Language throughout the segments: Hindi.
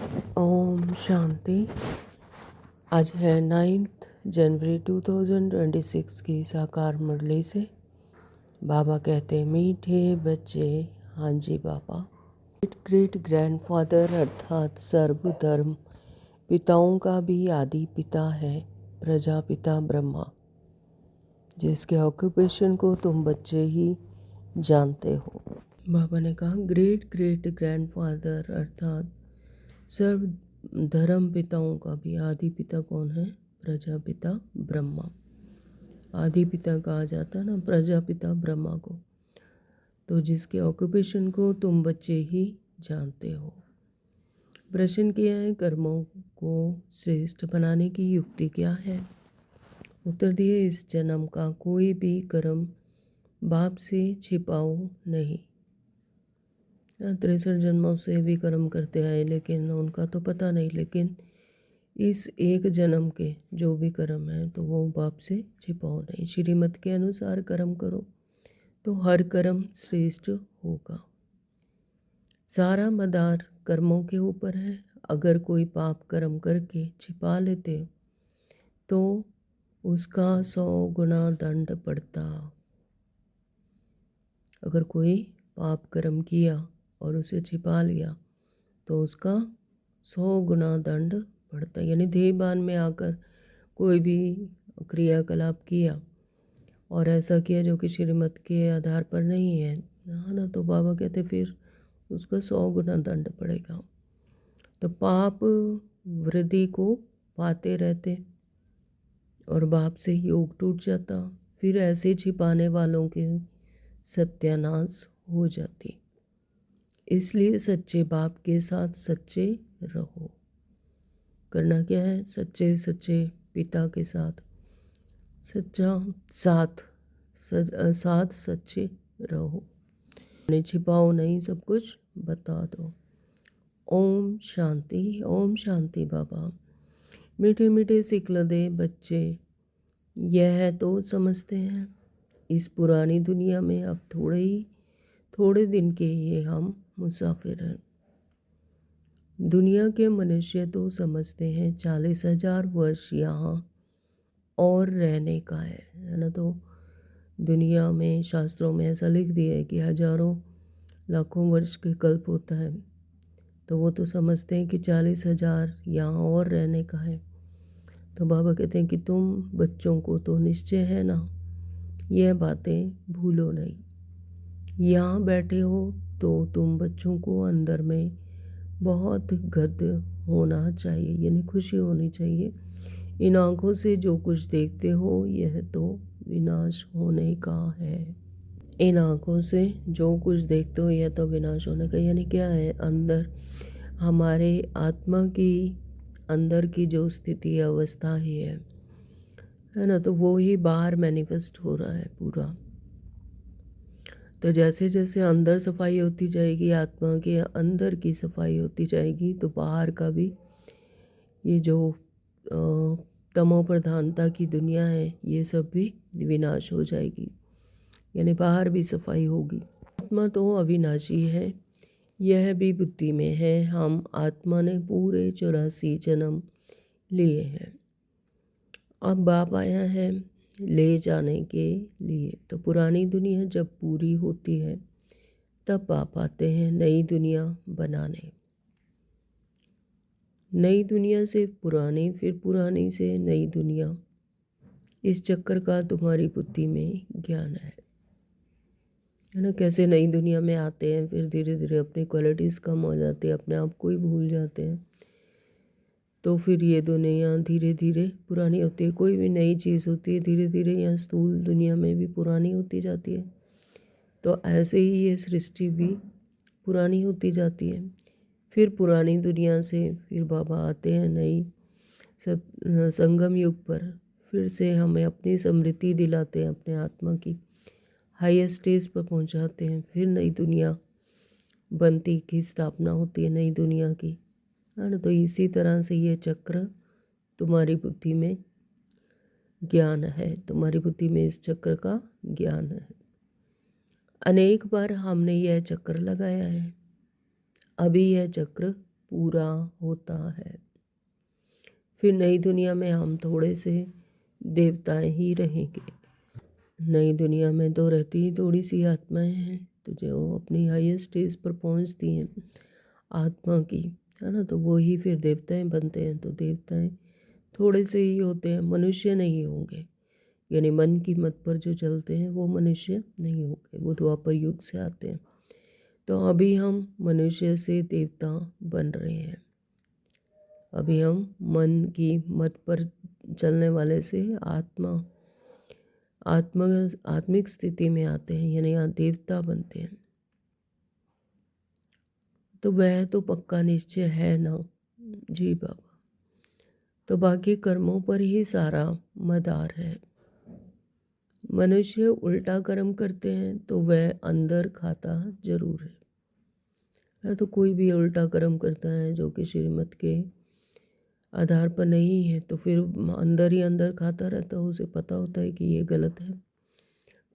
ओम शांति। आज है 9 जनवरी 2026 की साकार मुरली से। बाबा कहते मीठे बच्चे। हाँ जी बाबा। ग्रेट ग्रैंडफादर अर्थात सर्वधर्म पिताओं का भी आदि पिता है प्रजापिता ब्रह्मा, जिसके ऑक्यूपेशन को तुम बच्चे ही जानते हो। बाबा ने कहा ग्रेट ग्रेट ग्रैंडफादर अर्थात सर्व धर्म पिताओं का भी आदि पिता कौन है? प्रजापिता ब्रह्मा। आदि पिता कहा जाता है ना प्रजापिता ब्रह्मा को, तो जिसके ऑक्यूपेशन को तुम बच्चे ही जानते हो। प्रश्न किया है कर्मों को श्रेष्ठ बनाने की युक्ति क्या है? उत्तर दिए इस जन्म का कोई भी कर्म बाप से छिपाओ नहीं। 63 जन्मों से भी कर्म करते आए लेकिन उनका तो पता नहीं, लेकिन इस एक जन्म के जो भी कर्म है तो वो बाप से छिपाओ नहीं। श्रीमत के अनुसार कर्म करो तो हर कर्म श्रेष्ठ होगा। सारा मदार कर्मों के ऊपर है। अगर कोई पाप कर्म करके छिपा लेते हो तो उसका 100 गुना दंड पड़ता। अगर कोई पाप कर्म किया और उसे छिपा लिया तो उसका 100 गुना दंड पड़ता। यानी देहभान में आकर कोई भी क्रियाकलाप किया और ऐसा किया जो कि श्रीमत के आधार पर नहीं है ना, तो बाबा कहते फिर उसका 100 गुना दंड पड़ेगा। तो पाप वृद्धि को पाते रहते और बाप से योग टूट जाता, फिर ऐसे छिपाने वालों के सत्यानाश हो जाती। इसलिए सच्चे बाप के साथ सच्चे रहो। करना क्या है? सच्चे सच्चे पिता के साथ सच्चा साथ सच्चे रहो। छिपाओ नहीं, सब कुछ बता दो। ओम शांति। ओम शांति बाबा। मीठे मीठे सिखलदे बच्चे यह तो समझते हैं इस पुरानी दुनिया में अब थोड़े दिन के ये हम मुसाफिर हैं। दुनिया के मनुष्य तो समझते हैं 40,000 वर्ष यहाँ और रहने का है ना। तो दुनिया में शास्त्रों में ऐसा लिख दिया है कि हजारों लाखों वर्ष के कल्प होता है, तो वो तो समझते हैं कि 40,000 यहाँ और रहने का है। तो बाबा कहते हैं कि तुम बच्चों को तो निश्चय है ना, यह बातें भूलो नहीं। यहाँ बैठे हो तो तुम बच्चों को अंदर में बहुत गद होना चाहिए, यानी खुशी होनी चाहिए। इन आँखों से जो कुछ देखते हो यह तो विनाश होने का है। इन आँखों से जो कुछ देखते हो यह तो विनाश होने का, यानी क्या है? अंदर हमारे आत्मा की अंदर की जो स्थिति अवस्था ही है ना, तो वो ही बाहर मैनिफेस्ट हो रहा है पूरा। तो जैसे जैसे अंदर सफाई होती जाएगी, आत्मा के अंदर की सफाई होती जाएगी, तो बाहर का भी ये जो तमो प्रधानता की दुनिया है ये सब भी विनाश हो जाएगी, यानी बाहर भी सफाई होगी। आत्मा तो अविनाशी है, यह भी बुद्धि में है। हम आत्मा ने पूरे 84 जन्म लिए हैं। अब बाप आया है ले जाने के लिए। तो पुरानी दुनिया जब पूरी होती है तब बाप आते हैं नई दुनिया बनाने। नई दुनिया से पुरानी, फिर पुरानी से नई दुनिया, इस चक्कर का तुम्हारी बुद्धि में ज्ञान है ना। कैसे नई दुनिया में आते हैं, फिर धीरे धीरे अपनी क्वालिटीज़ कम हो जाती है, अपने आप को ही भूल जाते हैं, तो फिर ये दुनिया धीरे धीरे पुरानी होती है। कोई भी नई चीज़ होती है धीरे धीरे यहाँ स्थूल दुनिया में भी पुरानी होती जाती है। तो ऐसे ही ये सृष्टि भी पुरानी होती जाती है। फिर पुरानी दुनिया से फिर बाबा आते हैं नई संगम युग पर, फिर से हमें अपनी स्मृति दिलाते हैं, अपने आत्मा की हाईएस्ट स्टेज पर पहुंचाते हैं। फिर नई दुनिया बनती की स्थापना होती है नई दुनिया की, है ना। तो इसी तरह से ये चक्र तुम्हारी बुद्धि में ज्ञान है, तुम्हारी बुद्धि में इस चक्र का ज्ञान है। अनेक बार हमने यह चक्र लगाया है, अभी यह चक्र पूरा होता है। फिर नई दुनिया में हम थोड़े से देवताएं ही रहेंगे। नई दुनिया में तो रहती ही थोड़ी सी आत्माएं हैं, तो जो अपनी हाईएस्ट स्टेज पर पहुंचती हैं आत्मा की, है ना, तो वो ही फिर देवताएं बनते हैं। तो देवताएं थोड़े से ही होते हैं, मनुष्य नहीं होंगे। यानी मन की मत पर जो चलते हैं वो मनुष्य नहीं होंगे, वो द्वापर युग से आते हैं। तो अभी हम मनुष्य से देवता बन रहे हैं। अभी हम मन की मत पर चलने वाले से आत्मिक स्थिति में आते हैं, यानी यहाँ देवता बनते हैं। तो वह तो पक्का निश्चय है ना जी बाबा। तो बाकी कर्मों पर ही सारा मदार है। मनुष्य उल्टा कर्म करते हैं तो वह अंदर खाता जरूर है। तो कोई भी उल्टा कर्म करता है जो कि श्रीमत के आधार पर नहीं है, तो फिर अंदर ही अंदर खाता रहता है। उसे पता होता है कि ये गलत है,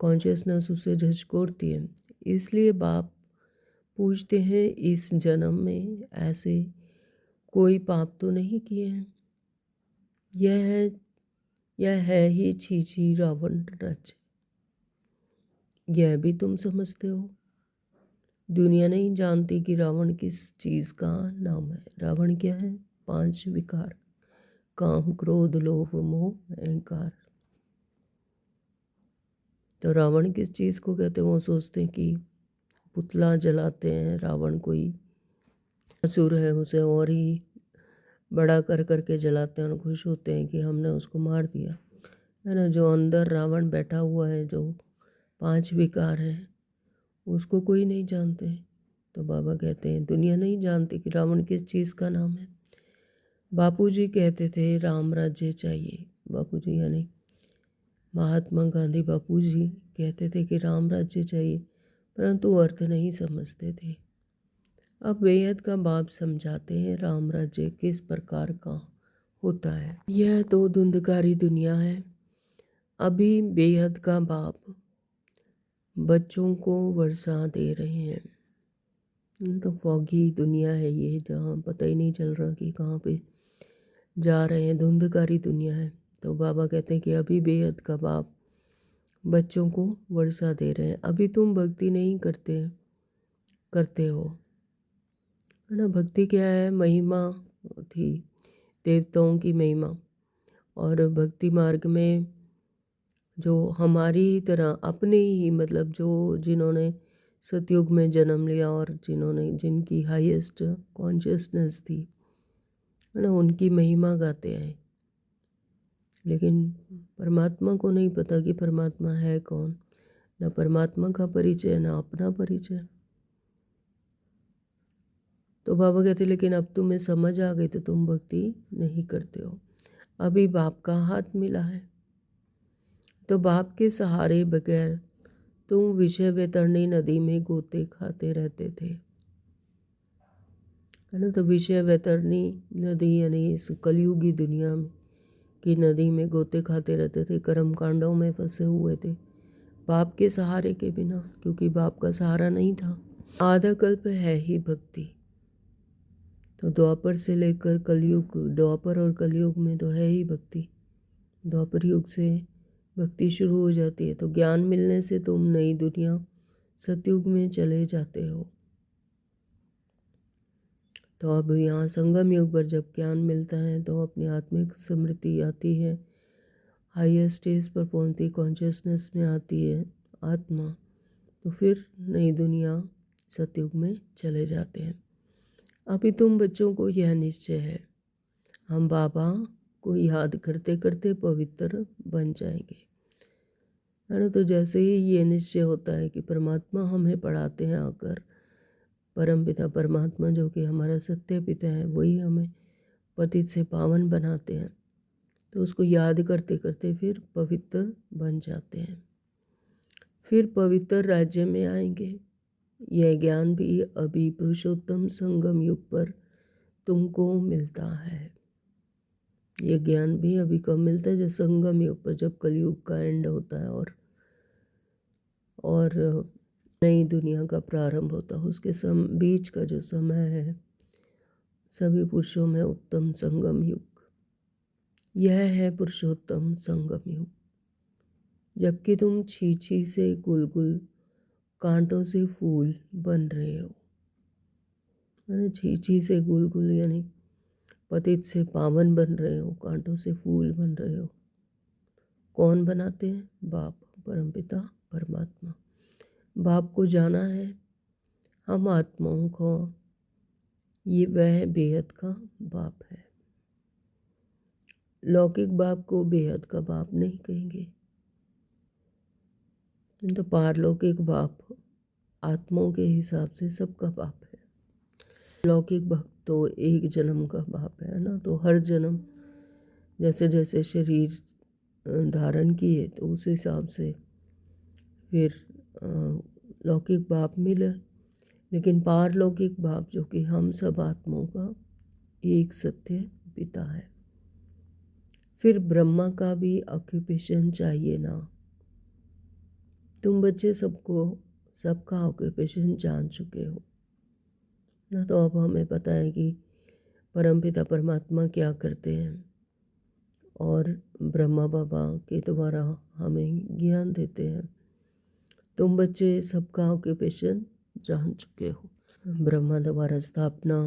कॉन्शियसनेस उसे झंझोड़ती है। इसलिए बाप पूछते हैं, इस जन्म में ऐसे कोई पाप तो नहीं किए हैं? यह है ही छी रावण राज्य। यह भी तुम समझते हो? दुनिया नहीं जानती कि रावण किस चीज़ का नाम है। रावण क्या है? 5 विकार, काम, क्रोध, लोभ, मोह, अहंकार। तो रावण किस चीज़ को कहते हैं? वो सोचते हैं कि पुतला जलाते हैं, रावण कोई असुर है, उसे और ही बड़ा कर करके जलाते हैं और खुश होते हैं कि हमने उसको मार दिया, है ना। जो अंदर रावण बैठा हुआ है, जो 5 विकार है, उसको कोई नहीं जानते। तो बाबा कहते हैं दुनिया नहीं जानती कि रावण किस चीज़ का नाम है। बापूजी कहते थे राम राज्य चाहिए। बापूजी यानी महात्मा गांधी बापूजी कहते थे कि राम राज्य चाहिए, परंतु अर्थ नहीं समझते थे। अब बेहद का बाप समझाते हैं राम राज्य किस प्रकार का होता है। यह तो धुंधकारी दुनिया है। अभी बेहद का बाप बच्चों को वर्षा दे रहे हैं। तो फॉगी दुनिया है ये, जहाँ पता ही नहीं चल रहा कि कहाँ पे जा रहे हैं। धुंधकारी दुनिया है। तो बाबा कहते हैं कि अभी बेहद का बाप बच्चों को वर्षा दे रहे हैं। अभी तुम भक्ति नहीं करते हो, है ना। भक्ति क्या है? महिमा थी, देवताओं की महिमा। और भक्ति मार्ग में जो हमारी ही तरह अपने ही मतलब जो जिन्होंने सतयुग में जन्म लिया और जिनकी हाईएस्ट कॉन्शियसनेस थी, है ना, उनकी महिमा गाते हैं। लेकिन परमात्मा को नहीं पता कि परमात्मा है कौन। ना परमात्मा का परिचय, ना अपना परिचय। तो बाबा कहते लेकिन अब तुम्हें समझ आ गई तो तुम भक्ति नहीं करते हो। अभी बाप का हाथ मिला है, तो बाप के सहारे बगैर तुम विषय वैतरणी नदी में गोते खाते रहते थे, है ना। तो विषय वैतरणी नदी यानी इस कलयुगी दुनिया में की नदी में गोते खाते रहते थे, कर्म कांडों में फंसे हुए थे बाप के सहारे के बिना, क्योंकि बाप का सहारा नहीं था। आधा कल्प है ही भक्ति। तो द्वापर से लेकर कलयुग, द्वापर और कलयुग में तो है ही भक्ति। द्वापर युग से भक्ति शुरू हो जाती है। तो ज्ञान मिलने से तुम नई दुनिया सतयुग में चले जाते हो। तो अब यहाँ संगम युग पर जब ज्ञान मिलता है तो अपनी आत्मिक स्मृति आती है, हाईएस्ट स्टेज पर पहुंचती, कॉन्शियसनेस में आती है आत्मा। तो फिर नई दुनिया सतयुग में चले जाते हैं। अभी तुम बच्चों को यह निश्चय है, हम बाबा को याद करते करते पवित्र बन जाएंगे, है ना। तो जैसे ही ये निश्चय होता है कि परमात्मा हमें पढ़ाते हैं आकर, परम पिता परमात्मा जो कि हमारा सत्य पिता है, वही हमें पतित से पावन बनाते हैं। तो उसको याद करते करते फिर पवित्र बन जाते हैं, फिर पवित्र राज्य में आएंगे। यह ज्ञान भी अभी पुरुषोत्तम संगम युग पर तुमको मिलता है। ये ज्ञान भी अभी कब मिलता है? जब संगम युग पर, जब कलयुग का एंड होता है और नई दुनिया का प्रारंभ होता है, उसके बीच का जो समय है सभी पुरुषों में उत्तम संगम युग, यह है पुरुषोत्तम संगम युग। जबकि तुम छीछी से गुलगुल, कांटों से फूल बन रहे हो। मैंने छीछी से गुलगुल यानी पतित से पावन बन रहे हो, कांटों से फूल बन रहे हो। कौन बनाते हैं? बाप, परमपिता परमात्मा। बाप को जाना है, हम आत्माओं को, ये वह बेहद का बाप है। लौकिक बाप को बेहद का बाप नहीं कहेंगे, तो पारलौकिक बाप आत्माओं के हिसाब से सबका बाप है। लौकिक भक्त तो एक जन्म का बाप है ना, तो हर जन्म जैसे जैसे शरीर धारण किए तो उस हिसाब से फिर लौकिक बाप मिले। लेकिन पारलौकिक बाप जो कि हम सब आत्माओं का एक सत्य पिता है। फिर ब्रह्मा का भी ऑक्यूपेशन चाहिए ना। तुम बच्चे सबका ऑक्यूपेशन जान चुके हो ना, तो अब हमें पता है कि परमपिता परमात्मा क्या करते हैं और ब्रह्मा बाबा के द्वारा हमें ज्ञान देते हैं। तुम बच्चे सबका ऑक्यूपेशन जान चुके हो। ब्रह्मा द्वारा स्थापना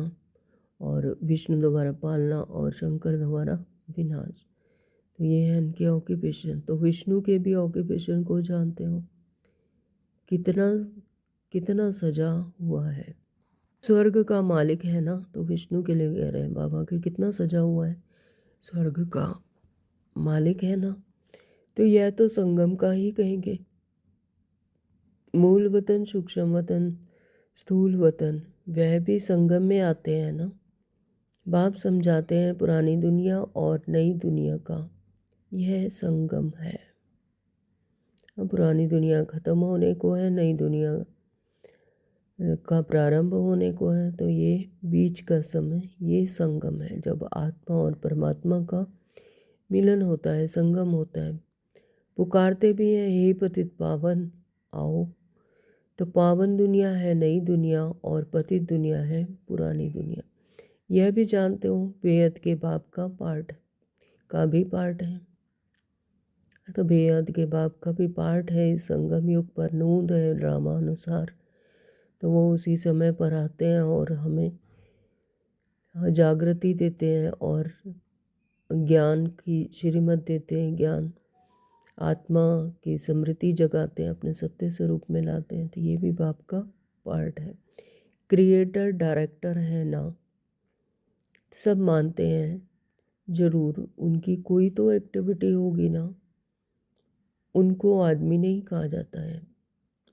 और विष्णु द्वारा पालना और शंकर द्वारा विनाश, तो ये है इनके ऑक्यूपेशन। तो विष्णु के भी ऑक्यूपेशन को जानते हो, कितना कितना सजा हुआ है। स्वर्ग का मालिक है ना, तो विष्णु के लिए कह रहे हैं बाबा के कितना सजा हुआ है। स्वर्ग का मालिक है ना, तो यह तो संगम का ही कहेंगे। मूल वतन, सूक्ष्म वतन, स्थूल वतन, वह भी संगम में आते हैं ना। बाप समझाते हैं पुरानी दुनिया और नई दुनिया का यह संगम है। अब पुरानी दुनिया खत्म होने को है, नई दुनिया का प्रारंभ होने को है, तो ये बीच का समय ये संगम है, जब आत्मा और परमात्मा का मिलन होता है, संगम होता है। पुकारते भी हैं हे पतित पावन आओ, तो पावन दुनिया है नई दुनिया और पतित दुनिया है पुरानी दुनिया। यह भी जानते हो बेहद के बाप का पार्ट का भी पार्ट है, तो बेहद के बाप का भी पार्ट है। इस संगम युग पर नूंद है ड्रामानुसार, तो वो उसी समय पर आते हैं और हमें जागृति देते हैं और ज्ञान की श्रीमत देते हैं, ज्ञान आत्मा की स्मृति जगाते हैं, अपने सत्य स्वरूप में लाते हैं। तो ये भी बाप का पार्ट है। क्रिएटर डायरेक्टर है ना, सब मानते हैं, जरूर उनकी कोई तो एक्टिविटी होगी ना। उनको आदमी नहीं कहा जाता है,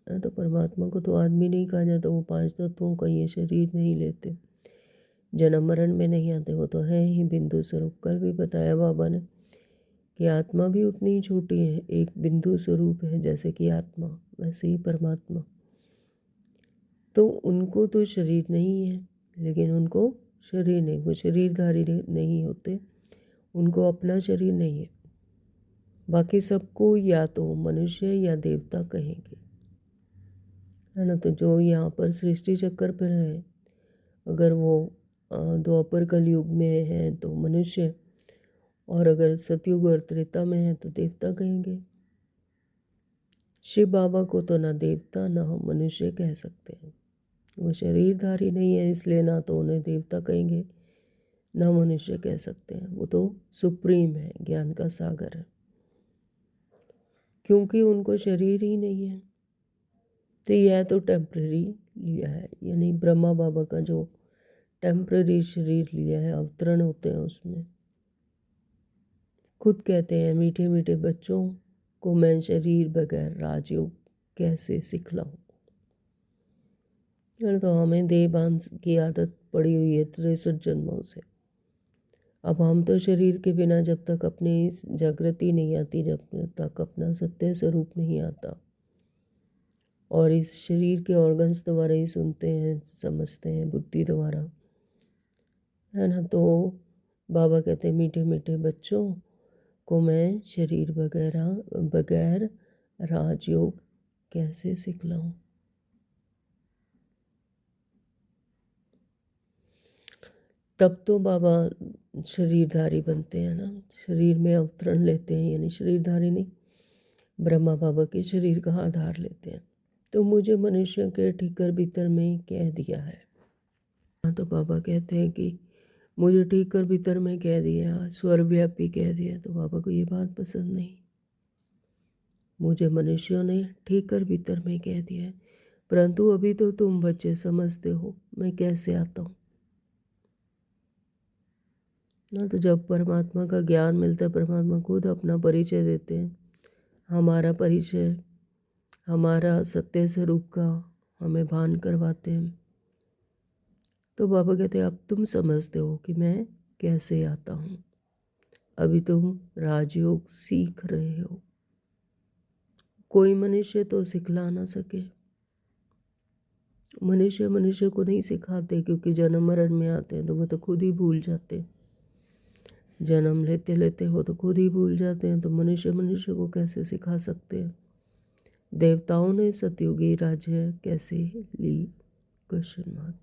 तो परमात्मा को तो आदमी नहीं कहा जाता। वो 5 तत्वों का ये शरीर नहीं लेते, जन्म मरण में नहीं आते, वो तो है ही बिंदु स्वरूप। कल भी बताया बाबा ने कि आत्मा भी उतनी ही छोटी है, एक बिंदु स्वरूप है। जैसे कि आत्मा वैसे ही परमात्मा, तो उनको तो शरीर नहीं है, लेकिन उनको शरीर नहीं, वो शरीरधारी नहीं होते, उनको अपना शरीर नहीं है। बाकी सबको या तो मनुष्य या देवता कहेंगे, है ना। तो जो यहाँ पर सृष्टि चक्कर पर है, अगर वो द्वापर कलयुग में है तो मनुष्य, और अगर सतयुग और त्रेता में है तो देवता कहेंगे। शिव बाबा को तो ना देवता ना मनुष्य कह सकते हैं, वो शरीरधारी नहीं है, इसलिए ना तो उन्हें देवता कहेंगे ना मनुष्य कह सकते हैं। वो तो सुप्रीम है, ज्ञान का सागर है, क्योंकि उनको शरीर ही नहीं है। तो यह तो टेम्परेरी लिया है, यानी ब्रह्मा बाबा का जो टेम्परेरी शरीर लिया है, अवतरण होते हैं उसमें। खुद कहते हैं मीठे मीठे बच्चों को मैं शरीर बगैर राजयोग कैसे सिखलाऊं। तो हमें देहभान की आदत पड़ी हुई है 63 जन्मों से। अब हम तो शरीर के बिना जब तक अपनी जागृति नहीं आती, जब तक अपना सत्य स्वरूप नहीं आता, और इस शरीर के ऑर्गन्स द्वारा ही सुनते हैं, समझते हैं बुद्धि द्वारा, है ना। तो बाबा कहते हैं मीठे मीठे बच्चों को मैं शरीर बगैर राजयोग कैसे सिखलाऊं। तब तो बाबा शरीरधारी बनते हैं ना, शरीर में अवतरण लेते हैं, यानी शरीरधारी नहीं, ब्रह्मा बाबा के शरीर का आधार लेते हैं। तो मुझे मनुष्य के ठीकर भीतर में कह दिया है। हाँ, तो बाबा कहते हैं कि मुझे ठीकर भीतर में कह दिया, सर्वव्यापी कह दिया। तो बाबा को ये बात पसंद नहीं। मुझे मनुष्यों ने ठीकर भीतर में कह दिया है, परंतु अभी तो तुम बच्चे समझते हो मैं कैसे आता हूँ ना। तो जब परमात्मा का ज्ञान मिलता है, परमात्मा खुद अपना परिचय देते हैं, हमारा परिचय, हमारा सत्य स्वरूप का हमें भान करवाते हैं। तो बाबा कहते हैं अब तुम समझते हो कि मैं कैसे आता हूँ। अभी तुम राजयोग सीख रहे हो। कोई मनुष्य तो सिखला ना सके। मनुष्य को नहीं सिखाते, क्योंकि जन्म मरण में आते हैं तो वो तो खुद ही भूल जाते हैं। जन्म लेते लेते हो तो खुद ही भूल जाते हैं। तो मनुष्य को कैसे सिखा सकते हैं। देवताओं ने सतयुगी राज्य कैसे ली? Question mark.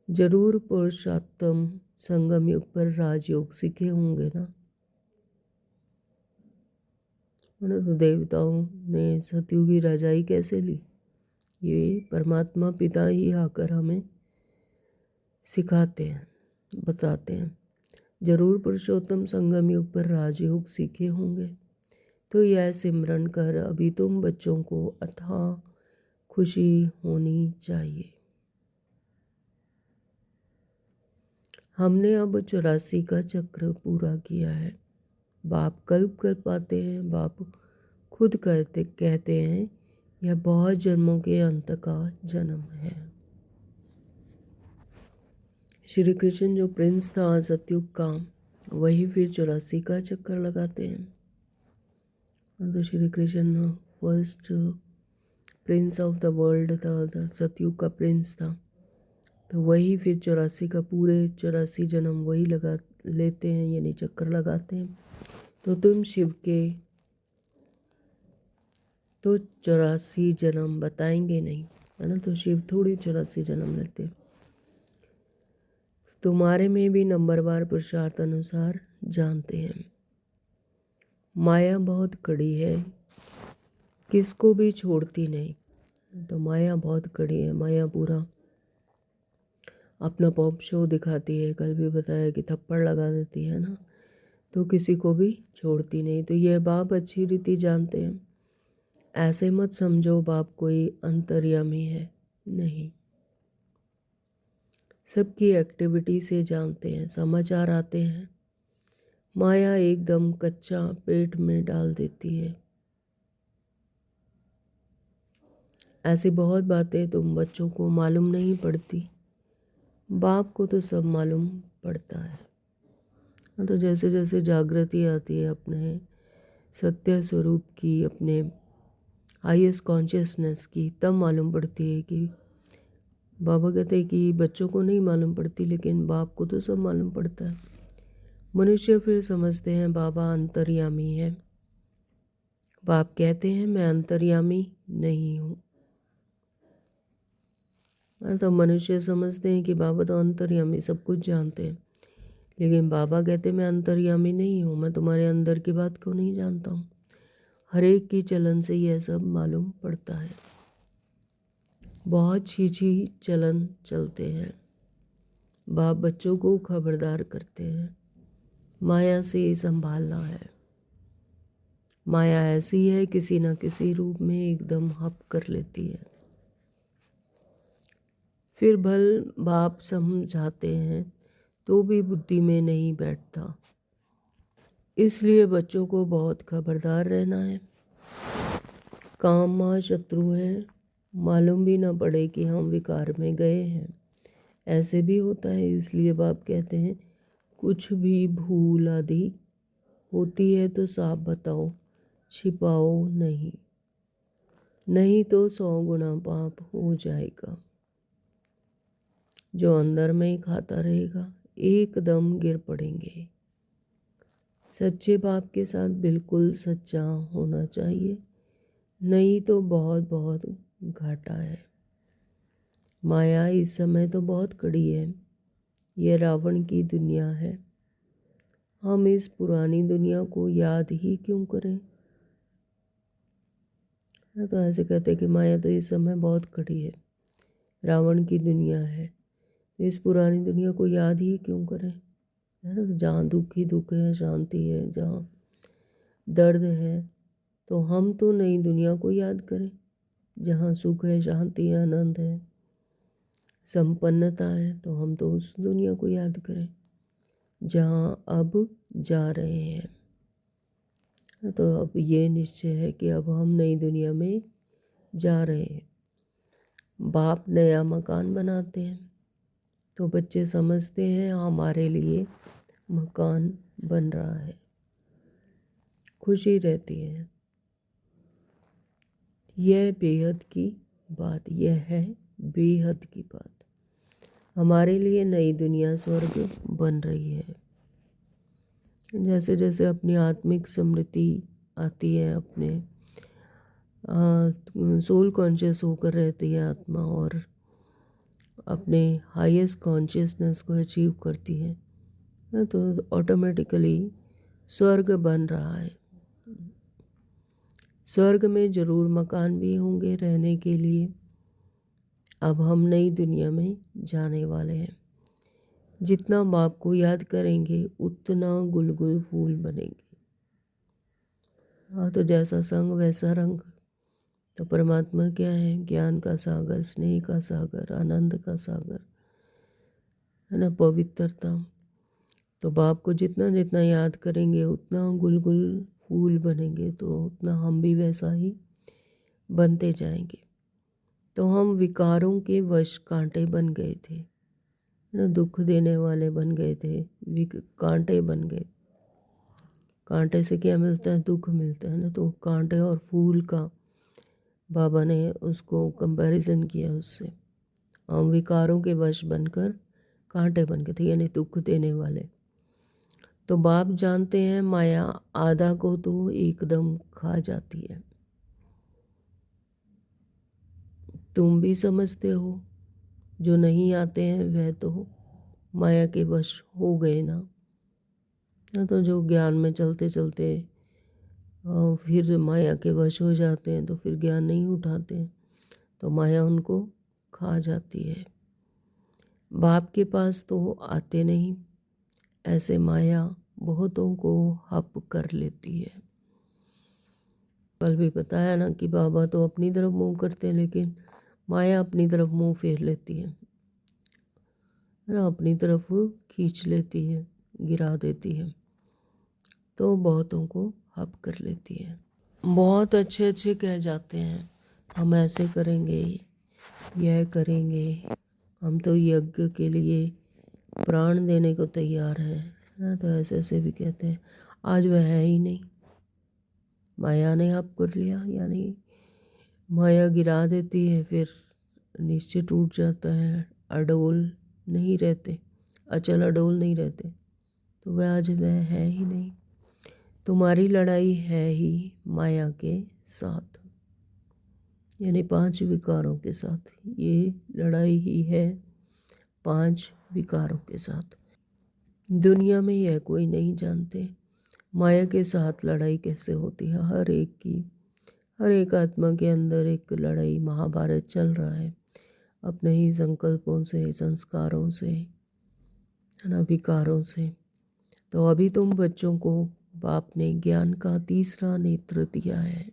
जरूर पुरुषोत्तम संगम युग पर राजयोग सीखे होंगे ना। तो देवताओं ने सतयुगी राजाई कैसे ली? ये परमात्मा पिता ही आकर हमें सिखाते हैं, बताते हैं। जरूर पुरुषोत्तम संगम युग पर राजयोग सीखे होंगे, तो यह सिमरन कर अभी तुम बच्चों को अथाह खुशी होनी चाहिए। हमने अब 84 का चक्र पूरा किया है। बाप कल्प कर पाते हैं। बाप खुद कहते हैं यह बहुत जन्मों के अंत का जन्म है। श्री कृष्ण जो प्रिंस था सतयुग का, वही फिर 84 का चक्कर लगाते हैं। तो Shri Krishna first Prince of the world था, सतयुग का प्रिंस था। तो वही फिर 84 का पूरे 84 जन्म वही लगा लेते हैं, यानी चक्कर लगाते हैं। तो तुम शिव के तो 84 जन्म बताएंगे नहीं, है ना। तो शिव थोड़ी 84 जन्म लेते हैं। तुम्हारे में भी नंबरवार पुरुषार्थ अनुसार जानते हैं। माया बहुत कड़ी है, किसको भी छोड़ती नहीं। तो माया बहुत कड़ी है। माया पूरा अपना पॉप शो दिखाती है। कल भी बताया कि थप्पड़ लगा देती है ना, तो किसी को भी छोड़ती नहीं। तो यह बाप अच्छी रीति जानते हैं। ऐसे मत समझो बाप कोई अंतर्यामी है, नहीं। सबकी एक्टिविटी से जानते हैं। समाचार आते हैं, माया एकदम कच्चा पेट में डाल देती है। ऐसी बहुत बातें तुम बच्चों को मालूम नहीं पड़ती, बाप को तो सब मालूम पड़ता है। तो जैसे जैसे जागृति आती है अपने सत्य स्वरूप की, अपने हाईएस्ट कॉन्शियसनेस की, तब मालूम पड़ती है कि बाबा कहते हैं कि बच्चों को नहीं मालूम पड़ती, लेकिन बाप को तो सब मालूम पड़ता है। मनुष्य फिर समझते हैं बाबा अंतर्यामी है। बाप कहते हैं मैं अंतर्यामी नहीं हूँ। तो मनुष्य समझते हैं कि बाबा तो अंतर्यामी, सब कुछ जानते हैं। लेकिन बाबा कहते मैं अंतर्यामी नहीं हूँ, मैं तुम्हारे अंदर की बात को नहीं जानता हूँ। हर एक की चलन से यह सब मालूम पड़ता है। बहुत छीछी चलन चलते हैं। बाप बच्चों को खबरदार करते हैं, माया से संभालना है। माया ऐसी है, किसी न किसी रूप में एकदम हप कर लेती है। फिर भल बाप समझाते हैं तो भी बुद्धि में नहीं बैठता। इसलिए बच्चों को बहुत खबरदार रहना है। काम महाशत्रु है, मालूम भी ना पड़े कि हम विकार में गए हैं। ऐसे भी होता है। इसलिए बाप कहते हैं कुछ भी भूल आदि होती है तो साफ बताओ, छिपाओ नहीं, नहीं तो 100 गुना पाप हो जाएगा। जो अंदर में ही खाता रहेगा एकदम गिर पड़ेंगे। सच्चे बाप के साथ बिल्कुल सच्चा होना चाहिए, नहीं तो बहुत बहुत घाटा है। माया इस समय तो बहुत कड़ी है, ये रावण की दुनिया है। हम इस पुरानी दुनिया को याद ही क्यों करें। तो ऐसे कहते हैं कि माया तो इस समय बहुत कड़ी है, रावण की दुनिया है, तो इस पुरानी दुनिया को याद ही क्यों करें, है ना। तो जहाँ दुख ही दुख है, शांति है, जहाँ दर्द है, तो हम तो नई दुनिया को याद करें जहाँ सुख है, शांति है, आनंद है, संपन्नता है। तो हम तो उस दुनिया को याद करें जहाँ अब जा रहे हैं। तो अब ये निश्चय है कि अब हम नई दुनिया में जा रहे हैं। बाप नया मकान बनाते हैं तो बच्चे समझते हैं हमारे लिए मकान बन रहा है, खुशी रहती है। यह बेहद की बात, यह है बेहद की बात। हमारे लिए नई दुनिया स्वर्ग बन रही है। जैसे जैसे अपनी आत्मिक स्मृति आती है, अपने सोल कॉन्शियस होकर रहती है आत्मा और अपने हाईएस्ट कॉन्शियसनेस को अचीव करती है, तो ऑटोमेटिकली स्वर्ग बन रहा है। स्वर्ग में ज़रूर मकान भी होंगे रहने के लिए। अब हम नई दुनिया में जाने वाले हैं। जितना बाप को याद करेंगे उतना गुलगुल फूल बनेंगे। हाँ, तो जैसा संग वैसा रंग। तो परमात्मा क्या है? ज्ञान का सागर, स्नेह का सागर, आनंद का सागर, है ना, पवित्रता। तो बाप को जितना जितना याद करेंगे उतना गुलगुल फूल बनेंगे, तो उतना हम भी वैसा ही बनते जाएंगे। तो हम विकारों के वश कांटे बन गए थे ना, दुख देने वाले बन गए थे, कांटे बन गए। कांटे से क्या मिलता है? दुख मिलता है ना। तो कांटे और फूल का बाबा ने उसको कंपैरिजन किया उससे। हम विकारों के वश बनकर कांटे बन गए थे, यानी दुख देने वाले। तो बाप जानते हैं माया आधा को तो एकदम खा जाती है। तुम भी समझते हो, जो नहीं आते हैं वह तो माया के वश हो गए ना। तो जो ज्ञान में चलते चलते फिर माया के वश हो जाते हैं, तो फिर ज्ञान नहीं उठाते हैं, तो माया उनको खा जाती है। बाप के पास तो आते नहीं, ऐसे माया बहुतों को हप कर लेती है। कल भी बताया ना कि बाबा तो अपनी तरफ मुंह करते हैं, लेकिन माया अपनी तरफ मुंह फेर लेती है ना, अपनी तरफ खींच लेती है, गिरा देती है, तो बहुतों को हप कर लेती है। बहुत अच्छे अच्छे कह जाते हैं, हम ऐसे करेंगे, यह करेंगे, हम तो यज्ञ के लिए प्राण देने को तैयार है ना। तो ऐसे ऐसे भी कहते हैं। आज वह है ही नहीं, माया ने हप कर लिया, यानी माया गिरा देती है, फिर निश्चय टूट जाता है, अडोल नहीं रहते, अचल अडोल नहीं रहते। तो वह आज वह है ही नहीं। तुम्हारी लड़ाई है ही माया के साथ, यानी 5 विकारों के साथ। ये लड़ाई ही है 5 विकारों के साथ। दुनिया में यह कोई नहीं जानते माया के साथ लड़ाई कैसे होती है। हर एक की, हर एक आत्मा के अंदर एक लड़ाई, महाभारत चल रहा है, अपने ही संकल्पों से, संस्कारों से, है ना, विकारों से। तो अभी तुम बच्चों को बाप ने ज्ञान का तीसरा नेत्र दिया है,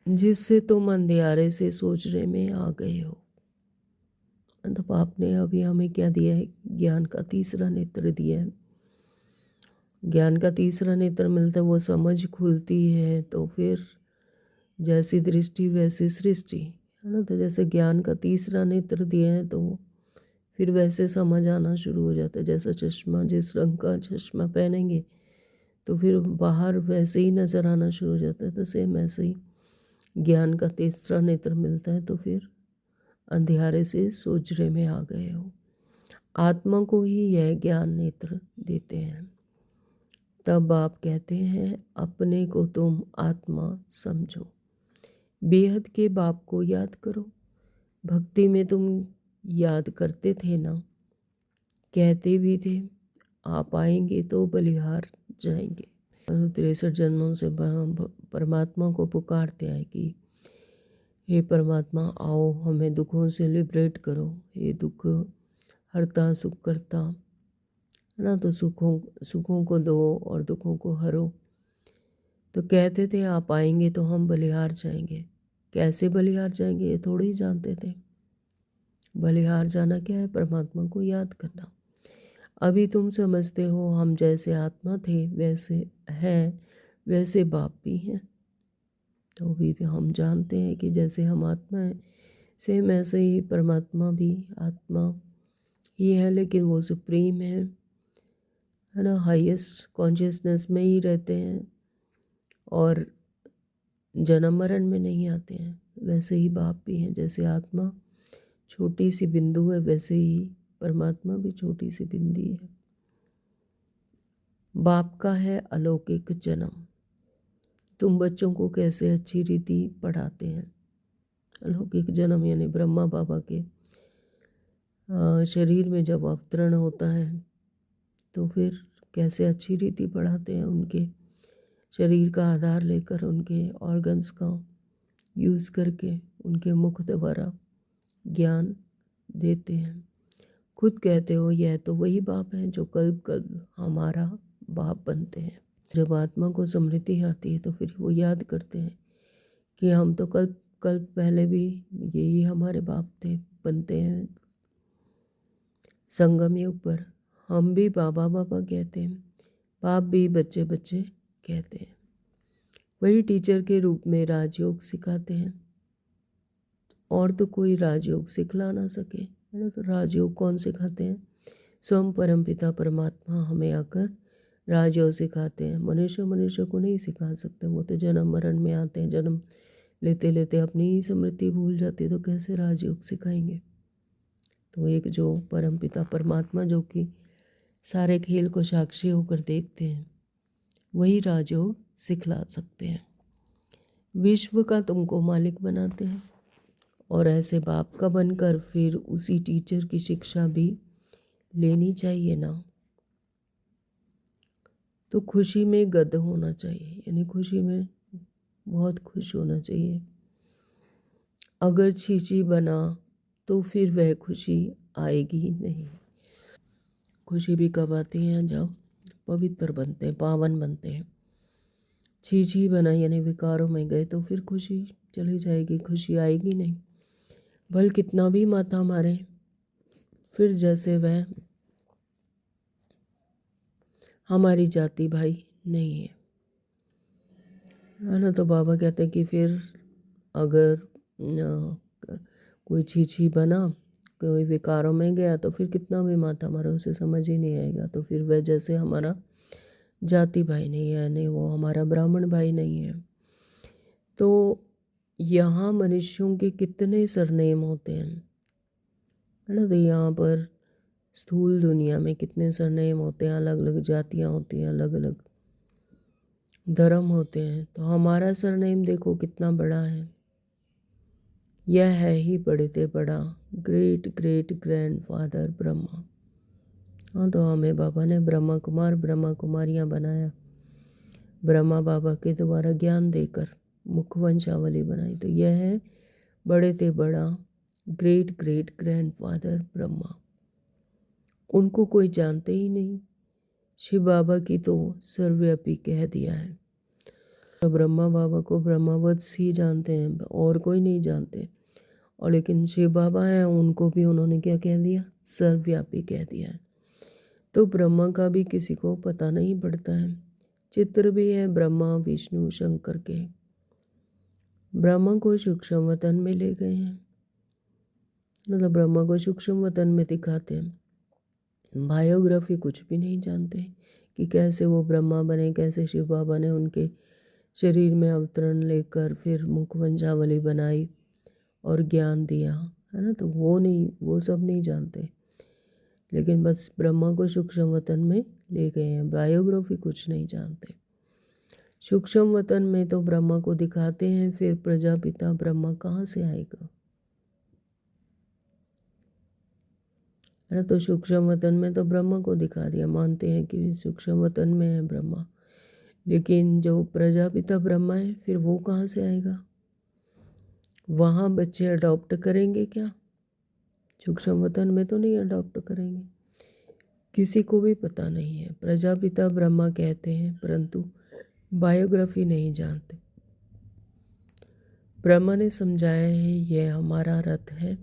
जिससे तुम अंधियारे से सोचने में आ गए हो। तो बाप ने अभी हमें क्या दिया है? ज्ञान का तीसरा नेत्र दिया है। ज्ञान का तीसरा नेत्र मिलता है, वो समझ खुलती है, तो फिर जैसी दृष्टि वैसी सृष्टि, है ना। तो जैसे ज्ञान का तीसरा नेत्र दिया है, तो फिर वैसे समझ आना शुरू हो जाता है। जैसा चश्मा, जिस रंग का चश्मा पहनेंगे तो फिर बाहर वैसे ही नज़र आना शुरू हो जाता है। तो सेम ऐसे ही ज्ञान का तीसरा नेत्र मिलता है, तो फिर अंधियारे से सोचने में आ गए हो। आत्मा को ही यह ज्ञान नेत्र देते हैं। तब आप कहते हैं अपने को तुम आत्मा समझो, बेहद के बाप को याद करो। भक्ति में तुम याद करते थे ना, कहते भी थे आप आएंगे तो बलिहार जाएंगे। 63 जन्मों से परमात्मा को पुकारते आए कि हे परमात्मा आओ हमें दुखों से लिबरेट करो, हे दुख हरता सुख करता, है ना। तो सुखों को दो और दुखों को हरो। तो कहते थे आप आएंगे तो हम बलिहार जाएंगे। कैसे बलिहार जाएंगे ये थोड़ी ही जानते थे। बलिहार जाना क्या है? परमात्मा को याद करना। अभी तुम समझते हो हम जैसे आत्मा थे वैसे हैं, वैसे बाप भी हैं। तो अभी भी हम जानते हैं कि जैसे हम आत्मा हैं सेम ऐसे ही परमात्मा भी आत्मा ही है, लेकिन वो सुप्रीम है ना। हाईएस्ट कॉन्शियसनेस में ही रहते हैं और जन्म मरण में नहीं आते हैं। वैसे ही बाप भी हैं। जैसे आत्मा छोटी सी बिंदु है वैसे ही परमात्मा भी छोटी सी बिंदी है। बाप का है अलौकिक जन्म। तुम बच्चों को कैसे अच्छी रीति पढ़ाते हैं। अलौकिक जन्म यानी ब्रह्मा बाबा के शरीर में जब अवतरण होता है तो फिर कैसे अच्छी रीति पढ़ाते हैं। उनके शरीर का आधार लेकर उनके ऑर्गन्स का यूज़ करके उनके मुख द्वारा ज्ञान देते हैं। खुद कहते हो यह तो वही बाप है जो कल्प कल्प हमारा बाप बनते हैं। जब आत्मा को स्मृति आती है तो फिर वो याद करते हैं कि हम तो कल्प कल्प पहले भी यही हमारे बाप थे, बनते हैं। संगम युग पर हम भी बाबा बाबा कहते हैं, बाप भी बच्चे बच्चे कहते हैं। वही टीचर के रूप में राजयोग सिखाते हैं और तो कोई राजयोग सिखला ना सके, है ना। तो राजयोग कौन सिखाते हैं? स्वयं परमपिता परमात्मा हमें आकर राजयोग सिखाते हैं। मनुष्य को नहीं सिखा सकते। वो तो जन्म मरण में आते हैं, जन्म लेते लेते अपनी ही स्मृति भूल जाती है, तो कैसे राजयोग सिखाएंगे। तो एक जो परमपिता परमात्मा जो कि सारे खेल को साक्षी होकर देखते हैं वही राजयोग सिखला सकते हैं। विश्व का तुमको मालिक बनाते हैं और ऐसे बाप का बनकर फिर उसी टीचर की शिक्षा भी लेनी चाहिए ना। तो खुशी में गद होना चाहिए, यानी खुशी में बहुत खुश होना चाहिए। अगर छीची बना तो फिर वह खुशी आएगी नहीं। खुशी भी कब आती है? जब पवित्र बनते हैं, पावन बनते हैं। छीची बना यानी विकारों में गए तो फिर खुशी चली जाएगी, खुशी आएगी नहीं। भल कितना भी माथा मारे फिर जैसे वह हमारी जाति भाई नहीं है ना। तो बाबा कहते हैं कि फिर अगर कोई छीछी बना, कोई विकारों में गया तो फिर कितना भी माथा मारे उसे समझ ही नहीं आएगा। तो फिर वह जैसे हमारा जाति भाई नहीं है, यानी वो हमारा ब्राह्मण भाई नहीं है। तो यहाँ मनुष्यों के कितने सरनेम होते हैं, है ना। तो यहाँ पर स्थूल दुनिया में कितने सरनेम होते हैं, अलग अलग जातियाँ होती हैं, अलग अलग धर्म होते हैं। तो हमारा सरनेम देखो कितना बड़ा है। यह है ही बड़े से बड़ा, ग्रेट ग्रेट ग्रैंडफादर ब्रह्मा। हाँ, तो हमें बाबा ने ब्रह्मा कुमार ब्रह्मा कुमारियाँ बनाया। ब्रह्मा बाबा के द्वारा ज्ञान देकर मुखवंशावली बनाई। तो यह है बड़े से बड़ा, ग्रेट ग्रेट ग्रैंडफादर ब्रह्मा। उनको कोई जानते ही नहीं। शिव बाबा की तो सर्वव्यापी कह दिया है। तो ब्रह्मा बाबा को ब्रह्मावत्स ही जानते हैं, और कोई नहीं जानते। और लेकिन शिव बाबा हैं उनको भी उन्होंने क्या कह दिया? सर्वव्यापी कह दिया है। तो ब्रह्मा का भी किसी को पता नहीं पड़ता है। चित्र भी है ब्रह्मा विष्णु शंकर के। ब्रह्मा को सूक्ष्म वतन में ले गए हैं, मतलब ब्रह्मा को सूक्ष्म वतन में दिखाते हैं। बायोग्राफी कुछ भी नहीं जानते कि कैसे वो ब्रह्मा बने, कैसे शिव बाबा ने उनके शरीर में अवतरण लेकर फिर मुखवंशावली बनाई और ज्ञान दिया, है ना। तो वो सब नहीं जानते। लेकिन बस ब्रह्मा को सूक्ष्म वतन में ले गए हैं, बायोग्राफी कुछ नहीं जानते। सूक्ष्म वतन में तो ब्रह्मा को दिखाते हैं, फिर प्रजापिता ब्रह्मा कहाँ से आएगा, है ना। तो सूक्ष्म वतन में तो ब्रह्मा को दिखा दिया, मानते हैं कि सूक्ष्म वतन में है ब्रह्मा, लेकिन जो प्रजापिता ब्रह्मा है फिर वो कहाँ से आएगा? वहाँ बच्चे अडॉप्ट करेंगे क्या? सूक्ष्म वतन में तो नहीं अडॉप्ट करेंगे, किसी को भी पता नहीं है। प्रजापिता ब्रह्मा कहते हैं परंतु बायोग्राफी नहीं जानते। ब्रह्मा ने समझाया है यह हमारा रथ है,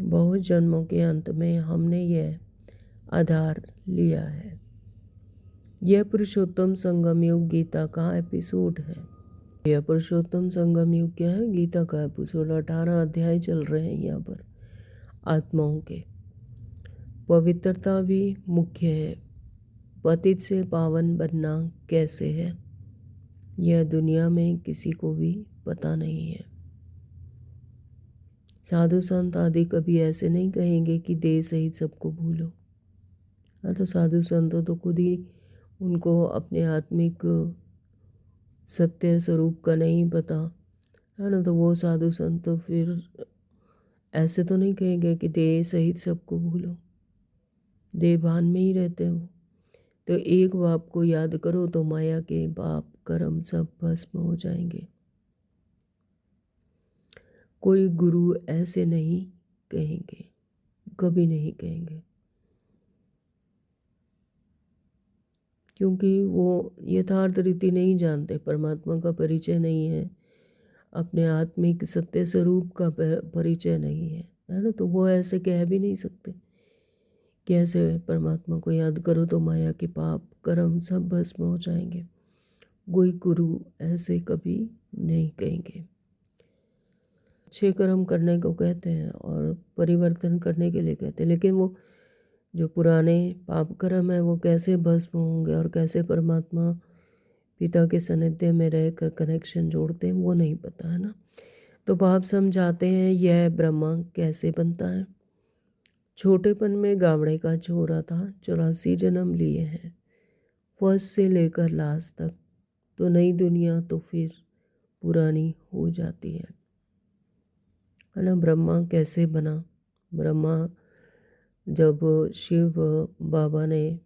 बहुत जन्मों के अंत में हमने यह आधार लिया है। यह पुरुषोत्तम संगम युग गीता का एपिसोड है। यह पुरुषोत्तम संगम युग क्या है? गीता का एपिसोड। 18 अध्याय चल रहे हैं यहाँ पर आत्माओं के। पवित्रता भी मुख्य है। पतित से पावन बनना कैसे है, यह दुनिया में किसी को भी पता नहीं है। साधु संत आदि कभी ऐसे नहीं कहेंगे कि देह सहित सबको भूलो। हाँ, तो साधु संतों तो खुद ही उनको अपने आत्मिक सत्य स्वरूप का नहीं पता है ना। तो वो साधु संत तो फिर ऐसे तो नहीं कहेंगे कि देह सहित सबको भूलो, देह भान में ही रहते हो। तो एक बाप को याद करो तो माया के पाप कर्म सब भस्म हो जाएंगे। कोई गुरु ऐसे नहीं कहेंगे, कभी नहीं कहेंगे, क्योंकि वो यथार्थ रीति नहीं जानते, परमात्मा का परिचय नहीं है, अपने आत्मिक सत्य स्वरूप का परिचय नहीं है ना। तो वो ऐसे कह भी नहीं सकते। कैसे परमात्मा को याद करो तो माया के पाप कर्म सब भस्म हो जाएंगे। कोई गुरु ऐसे कभी नहीं कहेंगे। अच्छे कर्म करने को कहते हैं और परिवर्तन करने के लिए कहते हैं, लेकिन वो जो पुराने पाप कर्म है वो कैसे भस्म होंगे और कैसे परमात्मा पिता के सानिध्य में रहकर कनेक्शन जोड़ते हैं वो नहीं पता है ना। तो बाप समझाते हैं यह ब्रह्मा कैसे बनता है। छोटेपन में गावड़े का छोरा था, 84 जन्म लिए हैं, फर्स्ट से लेकर लास्ट तक। तो नई दुनिया तो फिर पुरानी हो जाती है ना। ब्रह्मा कैसे बना? ब्रह्मा जब शिव बाबा ने